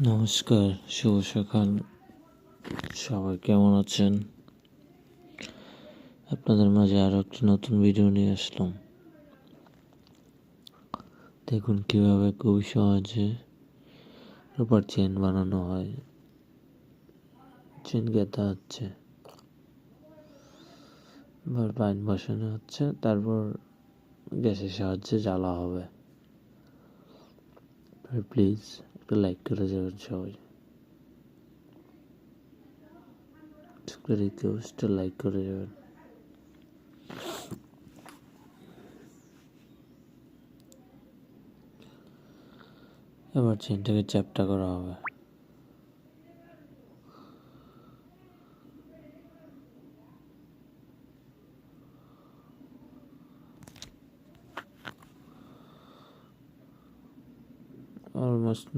নমস্কার, শুভ সকাল। সবাই কেমন আছেন? আপনাদের মাঝে আরও একটি নতুন ভিডিও নিয়ে আসলাম। দেখুন কিভাবে খুব সহজে রূপার চেন বানানো হয়। চেন গেঁথা হচ্ছে, এবার লাইন বসানো হচ্ছে, তারপর গ্যাসের সাহায্যে জ্বালা হবে। প্লিজ একটা লাইক করে যাবেন সবাই। রিকোয়েস্ট লাইক করে যাবেন। এবার চেনটাকে চ্যাপ্টা করা হবে। অলমোস্ট